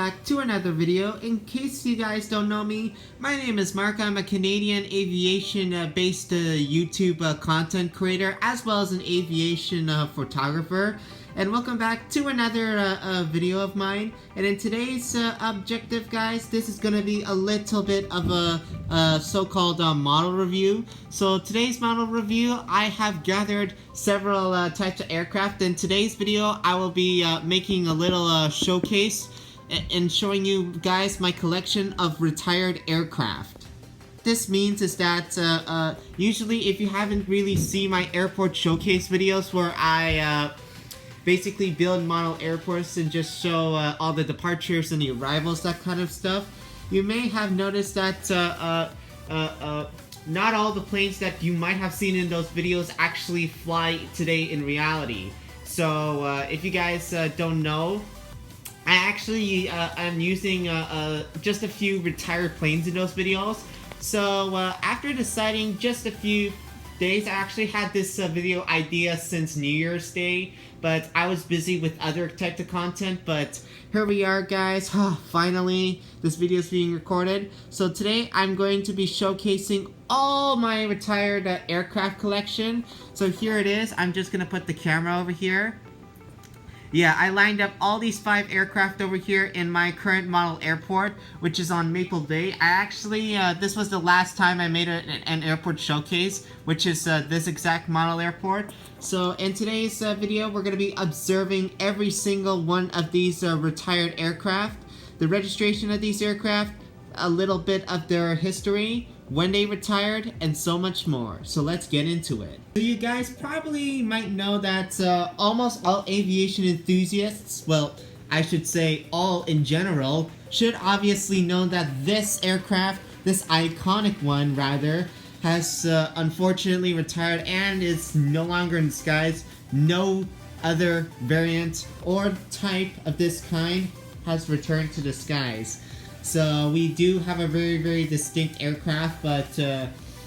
back to another video. In case you guys don't know me, my name is Mark. I'm a Canadian aviation based YouTube content creator as well as an aviation photographer. And welcome back to another video of mine. And in today's objective, guys, this is going to be a little bit of a so-called model review. So today's model review, I have gathered several types of aircraft. In today's video, I will be making a little showcase and showing you guys my collection of retired aircraft. This means is that usually if you haven't really seen my airport showcase videos where I basically build model airports and just show all the departures and the arrivals, that kind of stuff, you may have noticed that not all the planes that you might have seen in those videos actually fly today in reality. So if you guys don't know, I actually am using just a few retired planes in those videos. So after deciding just a few days, I actually had this video idea since New Year's Day, but I was busy with other types of content. But here we are, guys. Finally, this video is being recorded. So today I'm going to be showcasing all my retired aircraft collection. So here it is. I'm just gonna put the camera over here. Yeah, I lined up all these 5 aircraft over here in my current model airport, which is on Maple Bay. I actually, this was the last time I made an airport showcase, which is this exact model airport. So in today's video, we're going to be observing every single one of these retired aircraft, the registration of these aircraft, a little bit of their history, when they retired, and so much more. So let's get into it. So you guys probably might know that almost all aviation enthusiasts, well, I should say all in general, should obviously know that this aircraft, this iconic one rather, has unfortunately retired and is no longer in the skies. No other variant or type of this kind has returned to the skies. So we do have a very distinct aircraft, but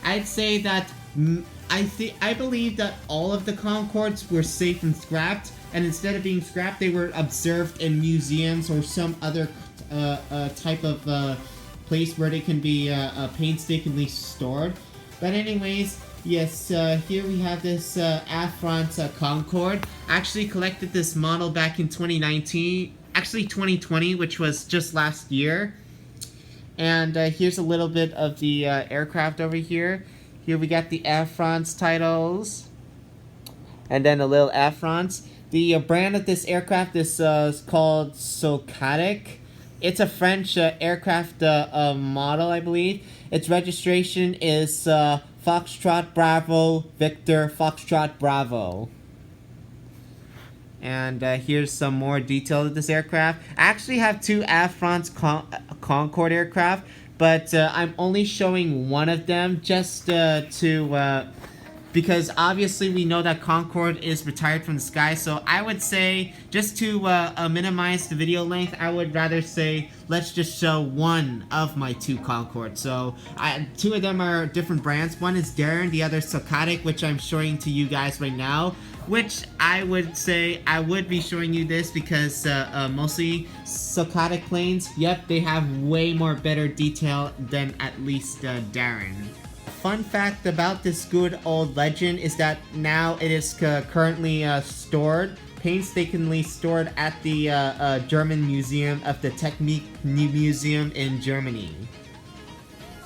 I'd say that I believe that all of the Concords were safe and scrapped, and instead of being scrapped, they were observed in museums or some other type of place where they can be painstakingly stored. But anyways, yes, here we have this Air France Concorde. I actually collected this model back in 2019. Actually 2020, which was just last year. And here's a little bit of the aircraft over here. Here we got the Air France titles, and then a little Air France. The brand of this aircraft is called SOCATEC. It's a French aircraft model, I believe. Its registration is Foxtrot Bravo Victor Foxtrot Bravo. And here's some more detail of this aircraft. I actually have 2 Air France Concorde aircraft, but I'm only showing one of them just because obviously we know that Concorde is retired from the sky. So I would say, just to minimize the video length, I would rather say let's just show one of my 2 Concordes. So 2 of them are different brands. One is Daron, the other SOCATEC, which I'm showing to you guys right now. Which I would say I would be showing you this because mostly SOCATEC planes, yep, they have way more better detail than at least Daron. Fun fact about this good old legend is that now it is currently stored, painstakingly stored at the German Museum of the Technik Museum in Germany.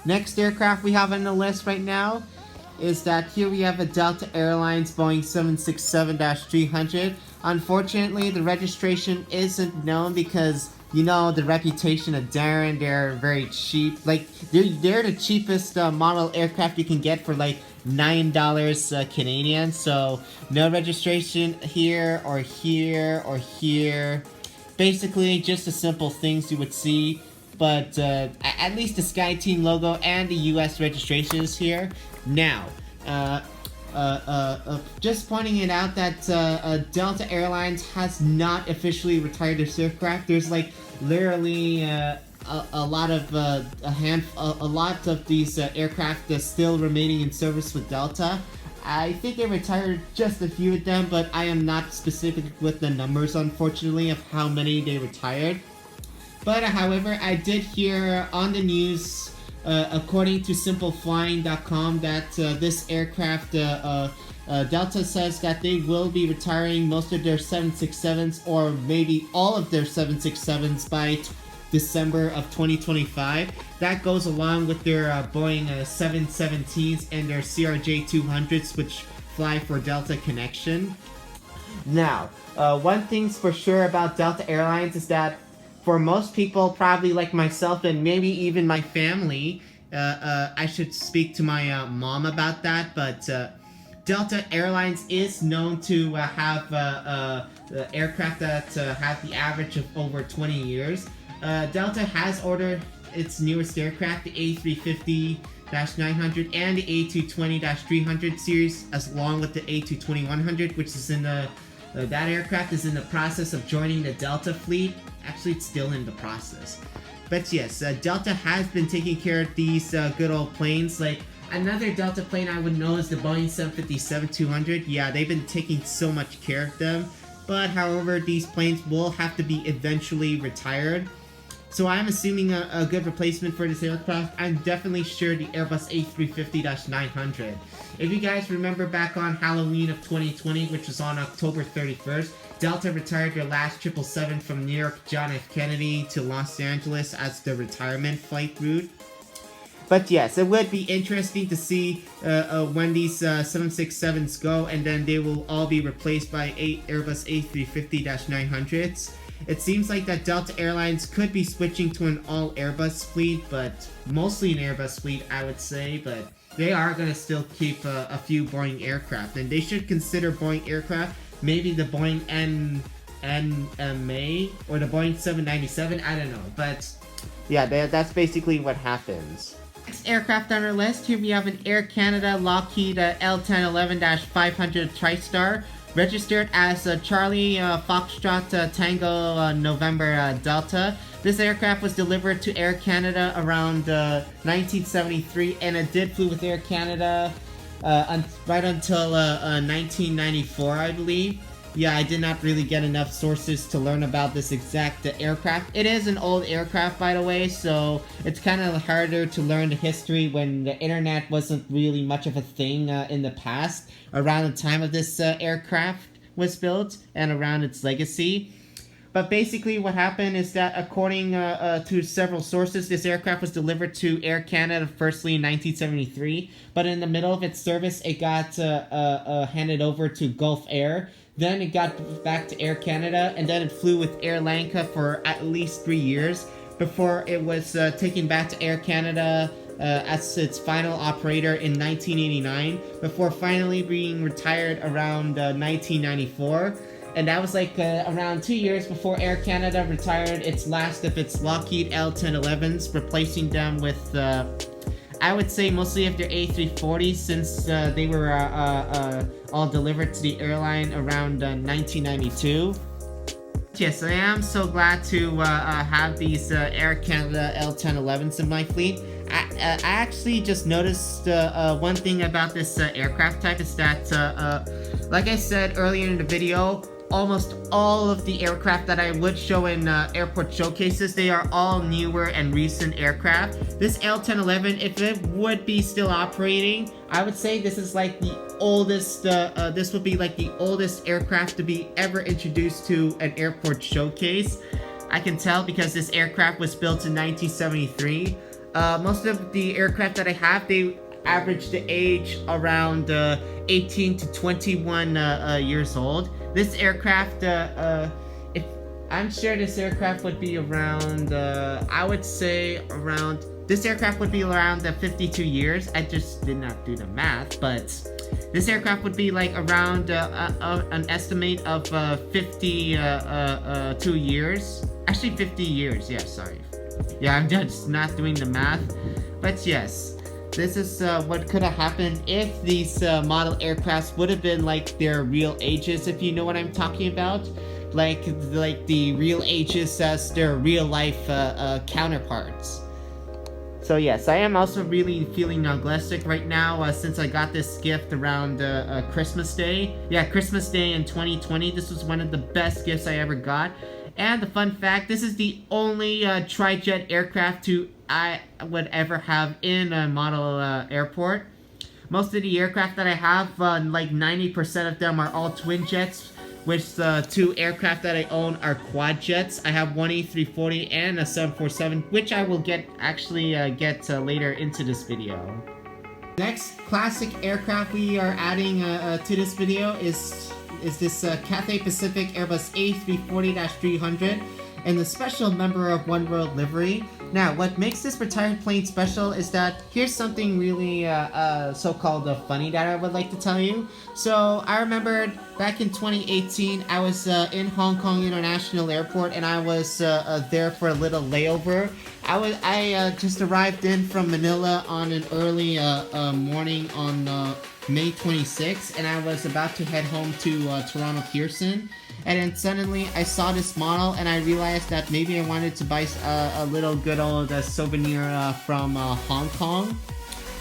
Next aircraft we have on the list right now is that here we have a Delta Airlines Boeing 767-300. Unfortunately, the registration isn't known because, you know, the reputation of Daron, they're very cheap. Like, they're the cheapest model aircraft you can get for like $9 Canadian. So, no registration here or here or here. Basically, just the simple things you would see. But at least the SkyTeam logo and the US registration is here. Now, just pointing it out that Delta Airlines has not officially retired their aircraft. There's like literally a lot of these aircraft still remaining in service with Delta. I think they retired just a few of them, but I am not specific with the numbers, unfortunately, of how many they retired. But however, I did hear on the news, according to simpleflying.com, that this aircraft, Delta says that they will be retiring most of their 767s or maybe all of their 767s by December of 2025. That goes along with their Boeing 717s and their CRJ200s, which fly for Delta Connection. Now, one thing's for sure about Delta Airlines is that for most people, probably like myself and maybe even my family, I should speak to my mom about that, but Delta Airlines is known to have aircraft that have the average of over 20 years. Delta has ordered its newest aircraft, the A350-900 and the A220-300 series, along with the A220-100, which is in the that aircraft is in the process of joining the Delta fleet. Actually, it's still in the process. But yes, Delta has been taking care of these good old planes. Like, another Delta plane I would know is the Boeing 757-200. Yeah, they've been taking so much care of them. But however, these planes will have to be eventually retired. So I'm assuming a good replacement for this aircraft. I'm definitely sure the Airbus A350-900. If you guys remember back on Halloween of 2020, which was on October 31st, Delta retired their last 777 from New York John F. Kennedy to Los Angeles as the retirement flight route. But yes, it would be interesting to see when these 767s go, and then they will all be replaced by Airbus A350-900s. It seems like that Delta Airlines could be switching to an all Airbus fleet, but mostly an Airbus fleet, I would say, but they are going to still keep a few Boeing aircraft, and they should consider Boeing aircraft, maybe the Boeing NMA or the Boeing 797, I don't know, but yeah, that's basically what happens. Next aircraft on our list, here we have an Air Canada Lockheed L1011-500 TriStar, registered as Charlie Foxtrot Tango November Delta. This aircraft was delivered to Air Canada around 1973, and it did flew with Air Canada right until 1994, I believe. Yeah, I did not really get enough sources to learn about this exact aircraft. It is an old aircraft, by the way, so it's kind of harder to learn the history when the internet wasn't really much of a thing in the past, around the time of this aircraft was built and around its legacy. But basically what happened is that according to several sources, this aircraft was delivered to Air Canada firstly in 1973, but in the middle of its service it got handed over to Gulf Air. Then it got back to Air Canada, and then it flew with Air Lanka for at least 3 years before it was taken back to Air Canada as its final operator in 1989, before finally being retired around 1994. And that was like around 2 years before Air Canada retired its last of its Lockheed L1011s, replacing them with I would say mostly of their A340s, since they were all delivered to the airline around 1992. Yes, I am so glad to have these Air Canada L1011s in my fleet. I actually just noticed one thing about this aircraft type is that, like I said earlier in the video, almost all of the aircraft that I would show in airport showcases, they are all newer and recent aircraft. This L1011, if it would be still operating, I would say this is like the oldest, this would be like the oldest aircraft to be ever introduced to an airport showcase. I can tell because this aircraft was built in 1973. Most of the aircraft that I have, they average the age around 18 to 21 years old. This aircraft, if I'm sure this aircraft would be around, I would say around, this aircraft would be around 52 years. I just did not do the math, but this aircraft would be like around an estimate of 52 years. Actually 50 years, yeah, sorry. Yeah, I'm just not doing the math, but yes. This is what could have happened if these model aircrafts would have been like their real ages, if you know what I'm talking about. Like the real ages as their real life counterparts. So yes, I am also really feeling nostalgic right now since I got this gift around Christmas Day. Yeah, Christmas Day in 2020. This was one of the best gifts I ever got. And the fun fact, this is the only tri-jet aircraft I would ever have in a model airport. Most of the aircraft that I have, like 90% of them are all twin jets, which the 2 aircraft that I own are quad jets. I have one A340 and a 747, which I will get later into this video. Next classic aircraft we are adding to this video is this Cathay Pacific Airbus A340-300 and the special member of One World livery. Now, what makes this retired plane special is that here's something really so-called funny that I would like to tell you. So, I remember back in 2018, I was in Hong Kong International Airport and I was there for a little layover. I just arrived in from Manila on an early morning on May 26th, and I was about to head home to Toronto Pearson. And then suddenly I saw this model and I realized that maybe I wanted to buy a little good old souvenir from Hong Kong.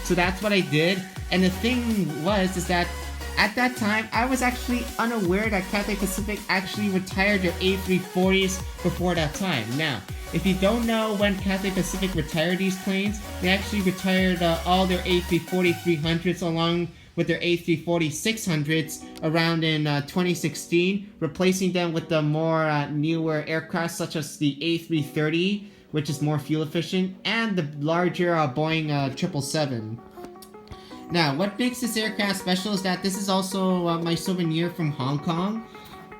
So that's what I did. And the thing is that at that time I was actually unaware that Cathay Pacific actually retired their A340s before that time. Now, if you don't know when Cathay Pacific retired these planes, they actually retired all their A340-300s along with their A340-600s around in 2016, replacing them with the more newer aircraft such as the A330, which is more fuel efficient, and the larger Boeing 777. Now, what makes this aircraft special is that this is also my souvenir from Hong Kong.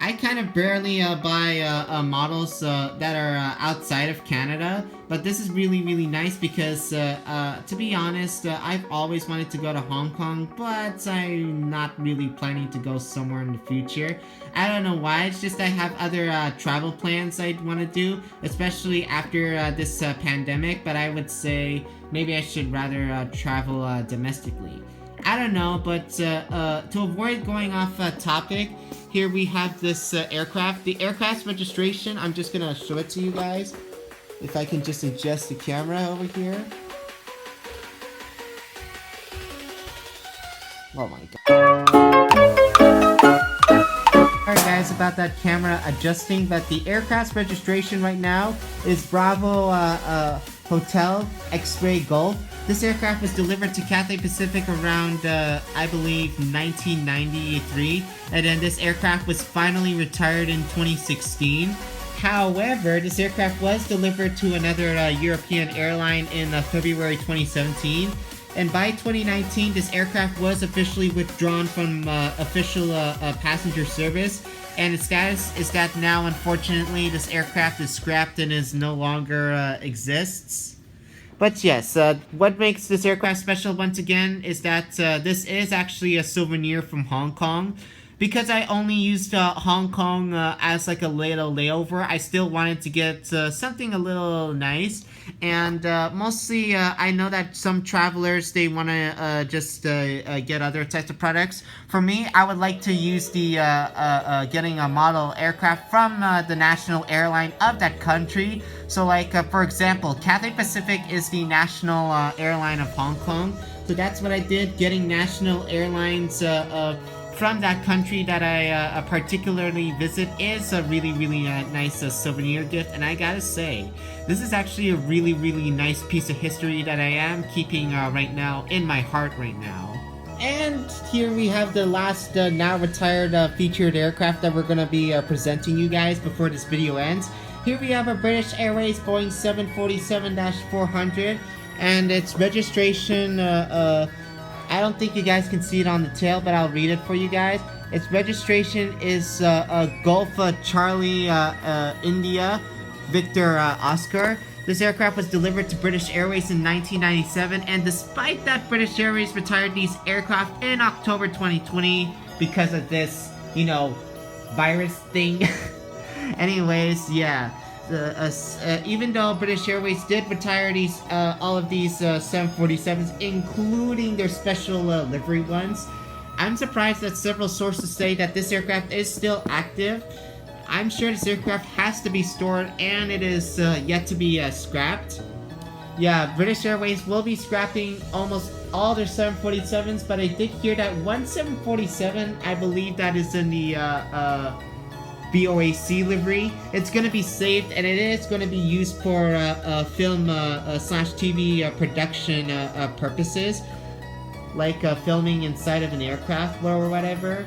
I kind of barely buy models that are outside of Canada, but this is really nice because, to be honest, I've always wanted to go to Hong Kong, but I'm not really planning to go somewhere in the future. I don't know why, it's just I have other travel plans I'd want to do, especially after this pandemic, but I would say maybe I should rather travel domestically. I don't know, but to avoid going off topic, here we have this aircraft. The aircraft's registration, I'm just gonna show it to you guys. If I can just adjust the camera over here. Oh my god. Alright guys, about that camera adjusting, but the aircraft's registration right now is Bravo Hotel X-Ray Golf. This aircraft was delivered to Cathay Pacific around, I believe, 1993, and then this aircraft was finally retired in 2016. However, this aircraft was delivered to another European airline in February 2017, and by 2019, this aircraft was officially withdrawn from official passenger service, and its status is that now, unfortunately, this aircraft is scrapped and is no longer exists. But yes, what makes this aircraft special once again is that this is actually a souvenir from Hong Kong. Because I only used Hong Kong as like a little layover, I still wanted to get something a little nice. And mostly, I know that some travelers, they want to just get other types of products. For me, I would like to use the getting a model aircraft from the national airline of that country. So like, for example, Cathay Pacific is the national airline of Hong Kong. So that's what I did, getting national airlines from that country that I particularly visit is a really nice souvenir gift. And I gotta say, this is actually a really nice piece of history that I am keeping right now in my heart right now. And here we have the last now retired featured aircraft that we're gonna be presenting you guys before this video ends. Here we have a British Airways Boeing 747-400, and its registration, I don't think you guys can see it on the tail, but I'll read it for you guys. Its registration is Golf Charlie India Victor Oscar. This aircraft was delivered to British Airways in 1997, and despite that, British Airways retired these aircraft in October 2020 because of this, you know, virus thing. Anyways, yeah. Even though British Airways did retire these, all of these 747s, including their special livery ones, I'm surprised that several sources say that this aircraft is still active. I'm sure this aircraft has to be stored, and it is yet to be scrapped. Yeah, British Airways will be scrapping almost all their 747s, but I did hear that one 747, I believe that is in the BOAC livery. It's going to be saved, and it is going to be used for film slash TV production purposes, like filming inside of an aircraft or whatever.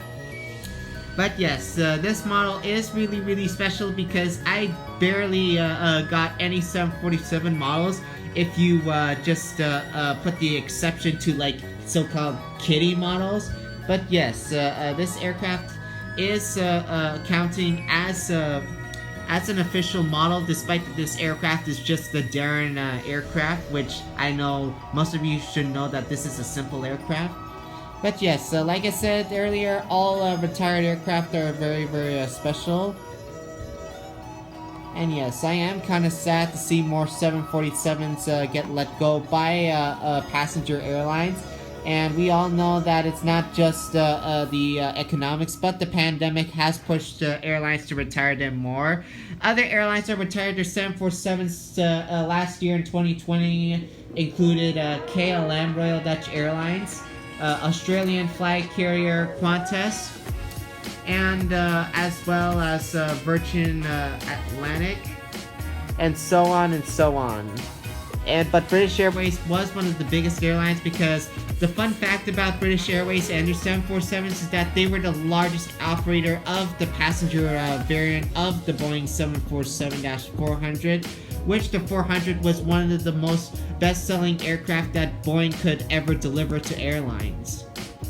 But yes, this model is really special because I barely got any 747 models if you just put the exception to like so-called kiddie models. But yes, this aircraft is counting as an official model, despite that this aircraft is just the Daron aircraft, which I know most of you should know that this is a simple aircraft. But yes, like I said earlier, all retired aircraft are very special. And yes, I am kind of sad to see more 747s get let go by passenger airlines. And we all know that it's not just the economics, but the pandemic has pushed airlines to retire them more. Other airlines that retired their 747s last year in 2020 included KLM, Royal Dutch Airlines, Australian flag carrier Qantas, and as well as Virgin Atlantic, and so on and so on. But British Airways was one of the biggest airlines, because the fun fact about British Airways and their 747s is that they were the largest operator of the passenger variant of the Boeing 747-400, which the 400 was one of the most best-selling aircraft that Boeing could ever deliver to airlines.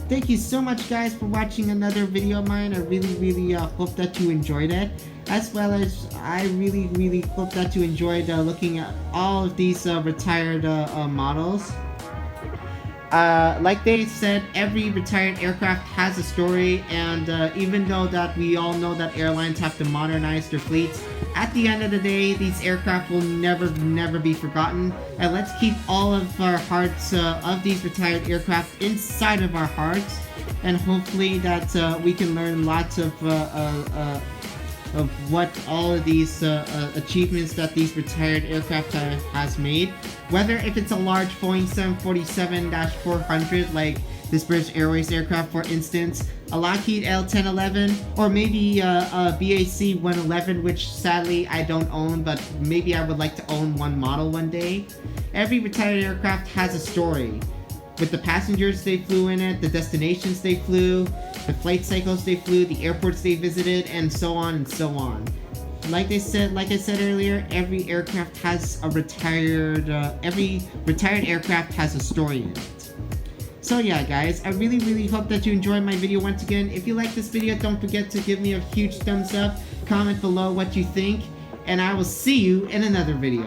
Thank you so much, guys, for watching another video of mine. I really hope that you enjoyed it, as well as I really hope that you enjoyed looking at all of these retired models. Like they said, every retired aircraft has a story, and even though that we all know that airlines have to modernize their fleets, at the end of the day, these aircraft will never be forgotten. And let's keep all of our hearts of these retired aircraft inside of our hearts, and hopefully that we can learn lots of what all of these achievements that these retired aircraft has made. Whether if it's a large Boeing 747-400 like this British Airways aircraft, for instance, a Lockheed L1011, or maybe a BAC 111, which sadly I don't own, but maybe I would like to own one model one day. Every retired aircraft has a story, with the passengers they flew in it, the destinations they flew, the flight cycles they flew, the airports they visited, and so on and so on. Like I said earlier, every aircraft has a every retired aircraft has a story in it. So yeah, guys, I really hope that you enjoyed my video once again. If you like this video, don't forget to give me a huge thumbs up, comment below what you think, and I will see you in another video.